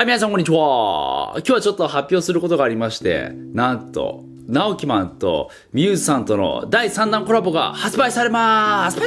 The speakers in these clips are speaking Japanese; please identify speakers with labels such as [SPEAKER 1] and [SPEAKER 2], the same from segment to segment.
[SPEAKER 1] はい、皆さんこんにちは。今日はちょっと発表することがありまして、なんと、直樹マンとミューズさんとの第3弾コラボが発売されます。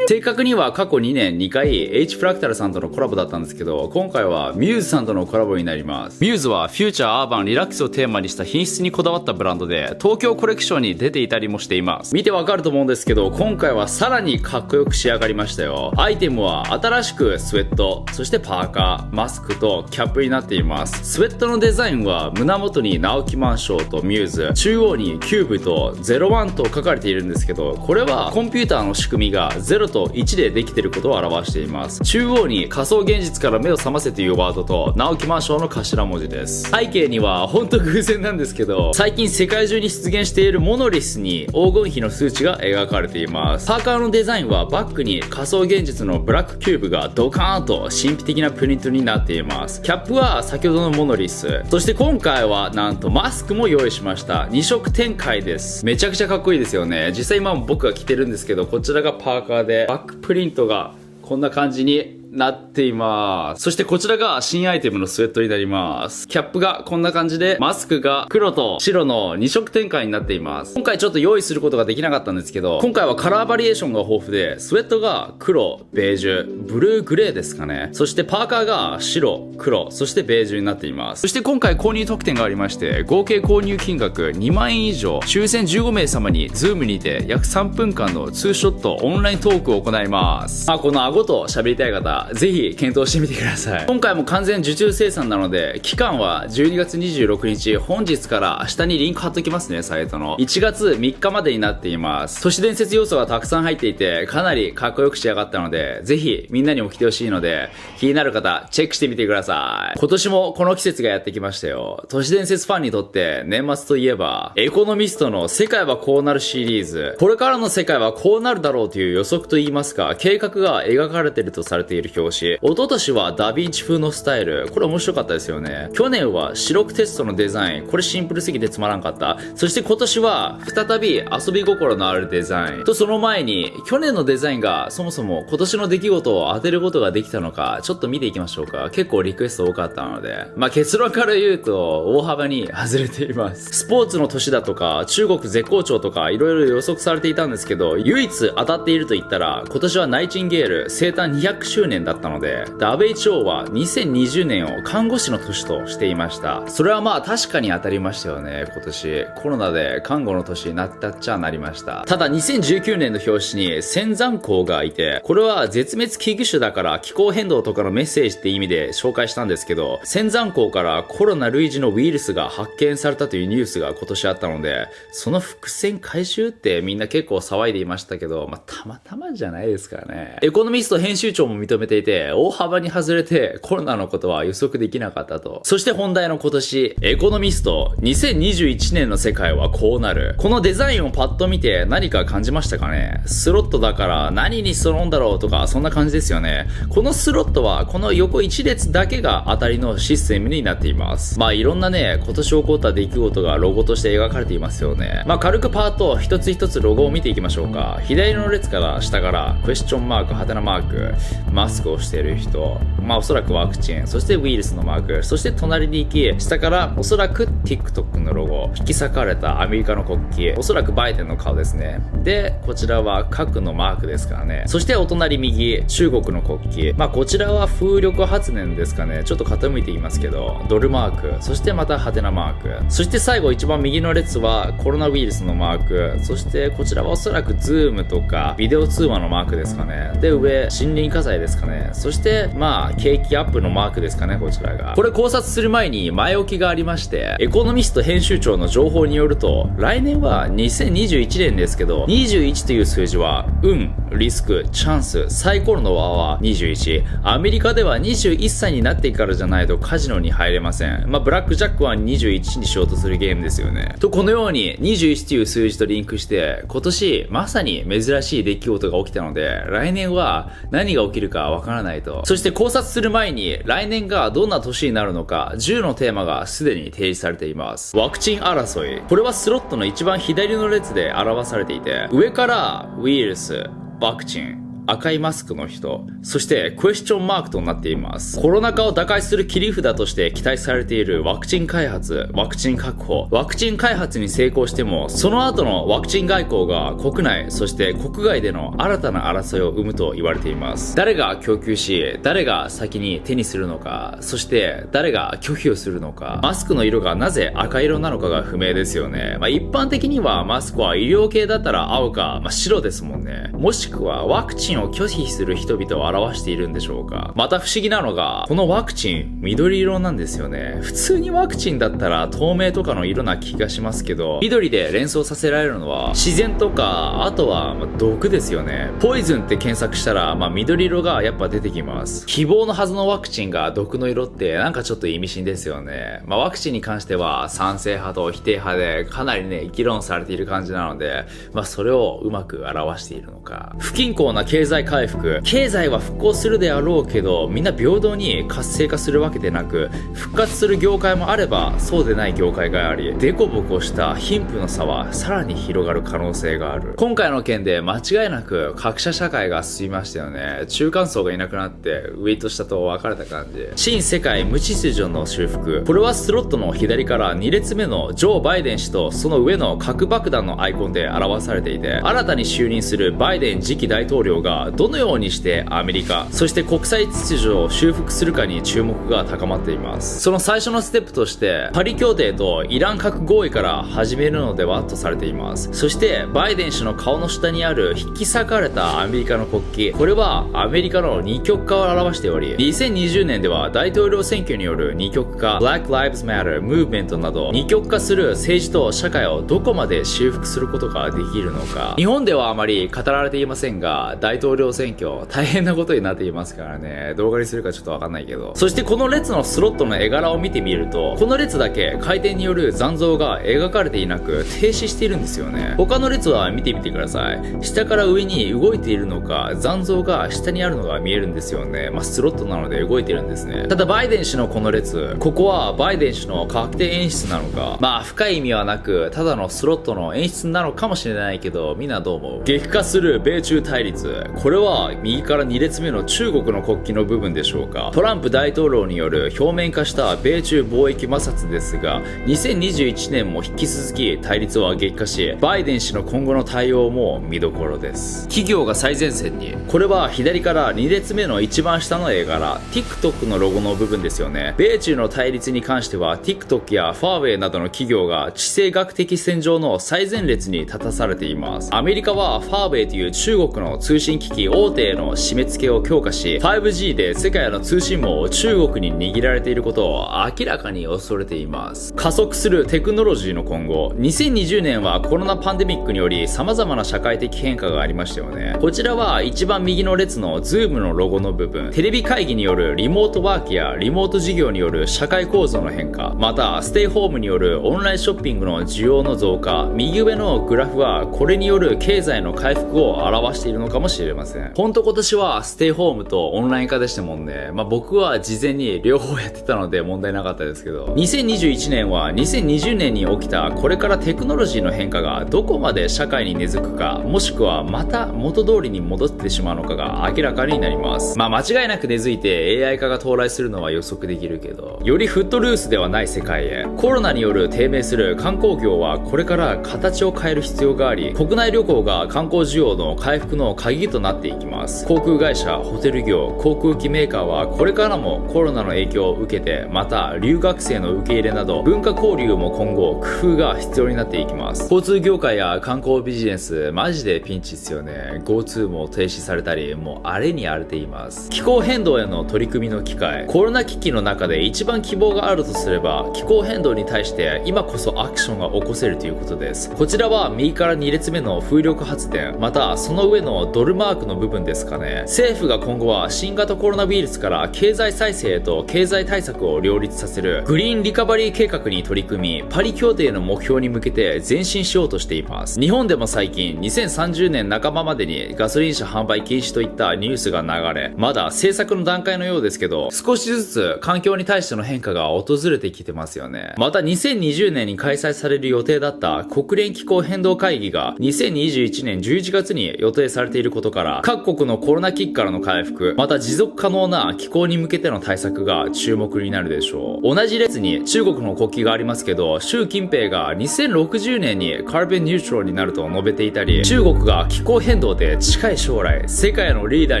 [SPEAKER 1] 正確には過去2年2回 H フラクタルさんとのコラボだったんですけど、今回はミューズさんとのコラボになります。ミューズはフューチャーアーバンリラックスをテーマにした品質にこだわったブランドで、東京コレクションに出ていたりもしています。見てわかると思うんですけど、今回はさらにかっこよく仕上がりましたよ。アイテムは新しくスウェット、そしてパーカー、マスクとキャップになっています。スウェットのデザインは胸元に直樹マンショーとミューズ、中央にキューブと01と書かれているんですけど、これはコンピューターの仕組みが0と1でできていることを表しています。中央に仮想現実から目を覚ませというワードと直樹マンショーの頭文字です。背景には本当偶然なんですけど、最近世界中に出現しているモノリスに黄金比の数値が描かれています。パーカーのデザインはバックに仮想現実のブラックキューブがドカーンと神秘的なプリントになっています。キャップは先ほどのモノリス、そして今回はなんとマスクも用意しました。2色展開です。めちゃくちゃかっこいいですよね。実際今僕が着てるんですけど、こちらがパーカーでバックプリントがこんな感じになっています。そしてこちらが新アイテムのスウェットになります。キャップがこんな感じで、マスクが黒と白の2色展開になっています。今回ちょっと用意することができなかったんですけど、今回はカラーバリエーションが豊富で、スウェットが黒、ベージュ、ブルーグレーですかね。そしてパーカーが白、黒、そしてベージュになっています。そして今回購入特典がありまして、合計購入金額2万円以上、抽選15名様に Zoom にて約3分間のツーショットオンライントークを行います。この顎と喋りたい方、ぜひ検討してみてください。今回も完全受注生産なので、期間は12月26日、本日から明日にリンク貼っときますね、サイトの。1月3日までになっています。都市伝説要素がたくさん入っていて、かなりかっこよく仕上がったので、ぜひみんなにも着てほしいので、気になる方、チェックしてみてください。今年もこの季節がやってきましたよ。都市伝説ファンにとって年末といえば、エコノミストの世界はこうなるシリーズ。これからの世界はこうなるだろうという予測といいますか、計画が描かれているとされている表紙。一昨年はダヴィンチ風のスタイル。これ面白かったですよね。去年は白くテストのデザイン。これシンプルすぎてつまらんかった。そして今年は再び遊び心のあるデザイン。とその前に、去年のデザインがそもそも今年の出来事を当てることができたのか、ちょっと見ていきましょうか。結構リクエスト多かったので。結論から言うと、大幅に外れています。スポーツの年だとか、中国絶好調とか、いろいろ予測されていたんですけど、唯一当たっていると言ったら、今年はナイチンゲール生誕200周年だったので、WHO は2020年を看護師の年としていました。それは確かに当たりましたよね、今年。コロナで看護の年になったっちゃなりました。ただ2019年の表紙に仙山港がいて、これは絶滅危惧種だから気候変動とかのメッセージって意味で紹介したんですけど、仙山港からコロナ類似のウイルスが発見されたというニュースが今年あったので、その伏線回収ってみんな結構騒いでいましたけど、たまたまじゃないですからね。エコノミスト編集長も認めていて、大幅に外れてコロナのことは予測できなかったと。そして本題の今年、エコノミスト2021年の世界はこうなる。このデザインをパッと見て何か感じましたかね。スロットだから何にするんだろうとか、そんな感じですよね。このスロットはこの横一列だけが当たりのシステムになっています。いろんなね、今年起こった出来事がロゴとして描かれていますよね。軽くパート一つ一つロゴを見ていきましょうか。左の列から下からクエスチョンマーク、ハテナマーク、マスクをしている人、おそらくワクチン、そしてウイルスのマーク、そして隣に行き、下からおそらく TikTok のロゴ、引き裂かれたアメリカの国旗、おそらくバイデンの顔ですね。で、こちらは核のマークですからね。そしてお隣右、中国の国旗。こちらは風力発電ですかね。ちょっと傾いていますけど、ドルマーク、そしてまたハテナマーク。そして最後一番右の列はコロナウイルスのマーク、そしてこちらはおそらくズームとかビデオ通話のマークですかね。で、上、森林火災ですかね。そして景気アップのマークですかね、こちらが。これ考察する前に前置きがありまして、エコノミスト編集長の情報によると、来年は2021年ですけど、21という数字は、運、リスク、チャンス、サイコロの輪は21。アメリカでは21歳になってからじゃないとカジノに入れません。ブラックジャックは21にしようとするゲームですよね。と、このように21という数字とリンクして、今年まさに珍しい出来事が起きたので、来年は何が起きるかわからないと。そして考察する前に、来年がどんな年になるのか、10のテーマがすでに提示されています。ワクチン争い。これはスロットの一番左の列で表されていて、上からウイルス、ワクチン、赤いマスクの人、そしてクエスチョンマークとなっています。コロナ禍を打開する切り札として期待されているワクチン開発、ワクチン確保、ワクチン開発に成功しても、その後のワクチン外交が国内、そして国外での新たな争いを生むと言われています。誰が供給し、誰が先に手にするのか、そして誰が拒否をするのか、マスクの色がなぜ赤色なのかが不明ですよね。一般的にはマスクは医療系だったら青か、白ですもんね。もしくはワクチンを拒否する人々を表しているんでしょうか。また不思議なのが、このワクチン緑色なんですよね。普通にワクチンだったら透明とかの色な気がしますけど、緑で連想させられるのは自然とか、あとは毒ですよね。ポイズンって検索したら、緑色がやっぱ出てきます。希望のはずのワクチンが毒の色ってなんかちょっと意味深ですよね。ワクチンに関しては賛成派と否定派でかなりね議論されている感じなので、それをうまく表しているのか。不均衡な経済回復、経済は復興するであろうけど、みんな平等に活性化するわけでなく、復活する業界もあればそうでない業界があり、デコボコした貧富の差はさらに広がる可能性がある。今回の件で間違いなく格差社会が進みましたよね。中間層がいなくなって上と下と分かれた感じ。新世界無秩序の修復、これはスロットの左から2列目のジョー・バイデン氏とその上の核爆弾のアイコンで表されていて、新たに就任するバイデン次期大統領がどのようにしてアメリカ、そして国際秩序を修復するかに注目が高まっています。その最初のステップとしてパリ協定とイラン核合意から始めるのではとされています。そしてバイデン氏の顔の下にある引き裂かれたアメリカの国旗、これはアメリカの二極化を表しており、2020年では大統領選挙による二極化、Black Lives Matter ムーブメントなど二極化する政治と社会をどこまで修復することができるのか。日本ではあまり語られていませんが、大統領選挙大変なことになっていますからね。動画にするかちょっとわかんないけど。そしてこの列のスロットの絵柄を見てみると、この列だけ回転による残像が描かれていなく停止しているんですよね。他の列は見てみてください。下から上に動いているのか、残像が下にあるのが見えるんですよね。スロットなので動いてるんですね。ただバイデン氏のこの列、ここはバイデン氏の確定演出なのか、深い意味はなくただのスロットの演出なのかもしれないけど、みんなどう思う？激化する米中対立、これは右から2列目の中国の国旗の部分でしょうか。トランプ大統領による表面化した米中貿易摩擦ですが、2021年も引き続き対立は激化し、バイデン氏の今後の対応も見どころです。企業が最前線に。これは左から2列目の一番下の絵柄、 TikTok のロゴの部分ですよね。米中の対立に関しては TikTok やファーウェイなどの企業が地政学的戦場の最前列に立たされています。アメリカはファーウェイという中国の通信機器大手への締め付けを強化し、 5G で世界の通信網を中国に握られていることを明らかに恐れています。加速するテクノロジーの今後、2020年はコロナパンデミックにより様々な社会的変化がありましたよね。こちらは一番右の列の Zoom のロゴの部分、テレビ会議によるリモートワークやリモート事業による社会構造の変化、またステイホームによるオンラインショッピングの需要の増加、右上のグラフはこれによる経済の回復を表しているのかもしれません。ほんと今年はステイホームとオンライン化でしたもんね。僕は事前に両方やってたので問題なかったですけど、2021年は2020年に起きたこれからテクノロジーの変化がどこまで社会に根付くか、もしくはまた元通りに戻ってしまうのかが明らかになります。間違いなく根付いて AI 化が到来するのは予測できるけど、よりフットルースではない世界へ。コロナによる低迷する観光業はこれから形を変える必要があり、国内旅行が観光需要の回復の鍵となっていきます。航空会社、ホテル業、航空機メーカーはこれからもコロナの影響を受けて、また留学生の受け入れなど文化交流も今後工夫が必要になっていきます。交通業界や観光ビジネスマジでピンチですよね。 GoTo も停止されたり、もう荒れに荒れています。気候変動への取り組みの機会、コロナ危機の中で一番希望があるとすれば、気候変動に対して今こそアクションが起こせるということです。こちらは右から2列目の風力発電、またその上のドルマークの部分ですかね。政府が今後は新型コロナウイルスから経済再生へと経済対策を両立させるグリーンリカバリー計画に取り組み、パリ協定の目標に向けて前進しようとしています。日本でも最近2030年半ばまでにガソリン車販売禁止といったニュースが流れ、まだ政策の段階のようですけど、少しずつ環境に対しての変化が訪れてきてますよね。また2020年に開催される予定だった国連気候変動会議が2021年11月に予定されていることから各国のコロナ危機からの回復、また持続可能な気候に向けての対策が注目になるでしょう。同じ列に中国の国旗がありますけど、習近平が2060年にカーボンニュートラルになると述べていたり、中国が気候変動で近い将来世界のリーダー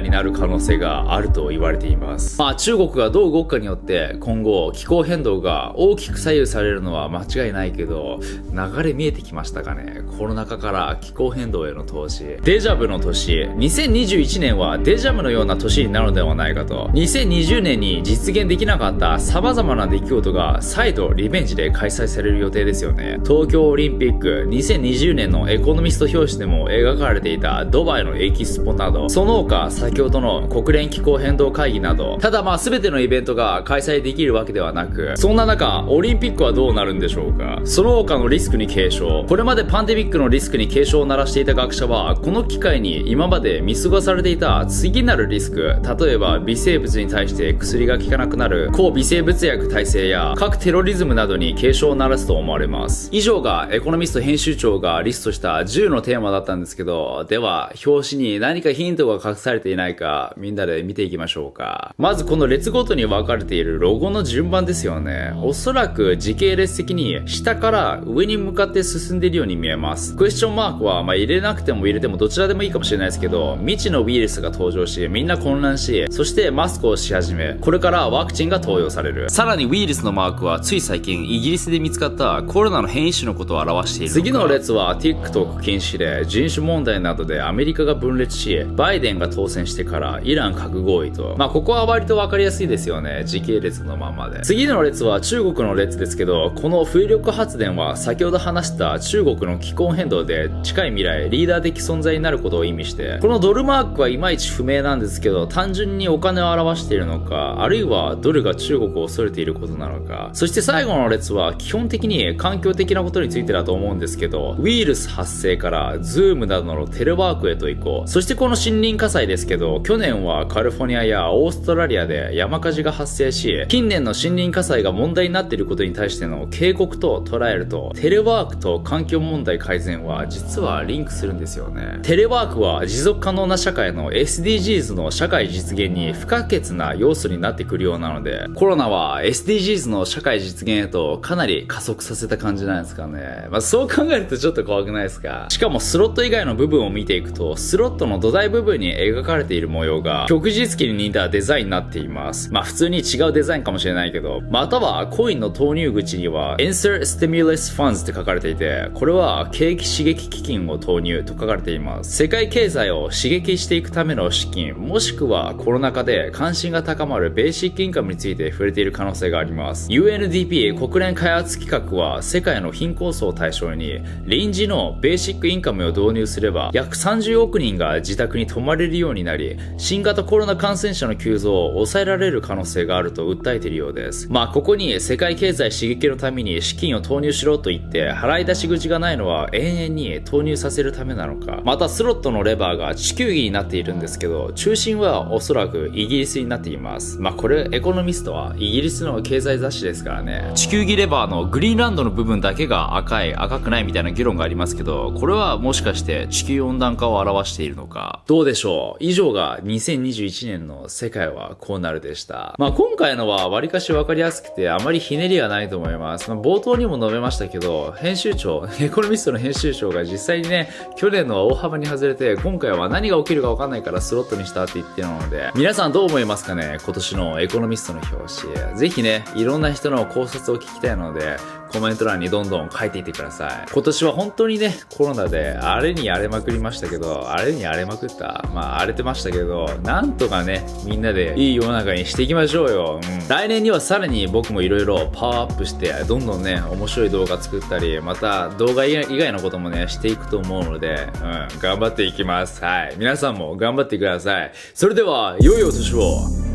[SPEAKER 1] になる可能性があると言われています。中国がどう動くかによって今後気候変動が大きく左右されるのは間違いないけど、流れ見えてきましたかね。コロナ禍から気候変動への投資、デジャブの年、2021年はデジャブのような年になるのではないかと。2020年に実現できなかった様々な出来事が再度リベンジで開催される予定ですよね。東京オリンピック、2020年のエコノミスト表紙でも描かれていたドバイのエキスポなど、その他先ほどの国連気候変動会議など、ただ全てのイベントが開催できるわけではなく、そんな中オリンピックはどうなるんでしょうか。その他のリスクに警鐘、これまでパンデミックのリスクに警鐘を鳴らしていた学者は、この機会に今まで見過ごされていた次なるリスク、例えば微生物に対して薬が効かなくなる抗微生物薬耐性や核テロリズムなどに警鐘を鳴らすと思われます。以上がエコノミスト編集長がリストした10のテーマだったんですけど、では表紙に何かヒントが隠されていないかみんなで見ていきましょうか。まずこの列ごとに分かれているロゴの順番ですよね。おそらく時系列的に下から上に向かって進んでいるように見えます。クエスチョンマークは入れなくても入れてもどちらでもいいかもしれないですけど、未知のウイルスが登場しみんな混乱し、そしてマスクをし始め、これからワクチンが投与される。さらにウイルスのマークはつい最近イギリスで見つかったコロナの変異種のことを表している。次の列は TikTok 禁止で人種問題などでアメリカが分裂し、バイデンが当選してからイラン核合意と、ここは割と分かりやすいですよね。時系列のままで。次の列は中国の列ですけど、この風力発電は先ほど話した中国の気候変動で近い未来リーダー的存在になることを意味して、このドルマークはいまいち不明なんですけど、単純にお金を表しているのか、あるいはドルが中国を恐れていることなのか。そして最後の列は基本的に環境的なことについてだと思うんですけど、ウイルス発生からズームなどのテレワークへと移行、そしてこの森林火災ですけど、去年はカリフォルニアやオーストラリアで山火事が発生し、近年の森林火災が問題になっていることに対しての警告と捉えると、テレワークと環境問題改善は実はリンクするんですよね。テレワークは持続可能な社会の SDGs の社会実現に不可欠な要素になってくるようなので、コロナは SDGs の社会実現へとかなり加速させた感じなんですかね。そう考えるとちょっと怖くないですか。しかもスロット以外の部分を見ていくと、スロットの土台部分に描かれている模様が旭日旗に似たデザインになっています。普通に違うデザインかもしれないけど、またはコインの投入口には Insert Stimulus Funds って書かれていて、これは景気刺激基金を投入と書かれています。世界経済を刺激していくための資金、もしくはコロナ禍で関心が高まるベーシックインカムについて触れている可能性があります。UNDP 国連開発機構は世界の貧困層を対象に臨時のベーシックインカムを導入すれば約30億人が自宅に泊まれるようになり、新型コロナ感染者の急増を抑えられる可能性があると訴えているようです。ここに世界経済刺激のために資金を投入しろと言って払い出し口がないのは永遠に投入させるためなのか。またスロットのレバーが地球儀になっているんですけど、中心はおそらくイギリスになっています。これエコノミストはイギリスの経済雑誌ですからね。地球儀レバーのグリーンランドの部分だけが赤くないみたいな議論がありますけど、これはもしかして地球温暖化を表しているのか。どうでしょう。以上が2021年の世界はこうなるでした。今回のは割かし分かりやすくてあまりひねりはないと思います。冒頭にも述べましたけど、編集長、エコノミストの編集長が実際にね、去年のは大幅に外れて、今回は何が起きるか分かんないからスロットにしたって言ってるので、皆さんどう思いますかね。今年のエコノミストの表紙。ぜひね、いろんな人の考察を聞きたいので、コメント欄にどんどん書いていってください。今年は本当にね、コロナで荒れに荒れまくりましたけど、荒れに荒れまくった荒れてましたけど、なんとかね、みんなでいい世の中にしていきましょうよ。来年にはさらに僕もいろいろパワーアップして、どんどんね、面白い動画作ったり、また動画以外のこともね、していくと思うので、頑張っていきます。はい。皆さんも頑張ってください。それでは、良いお年を。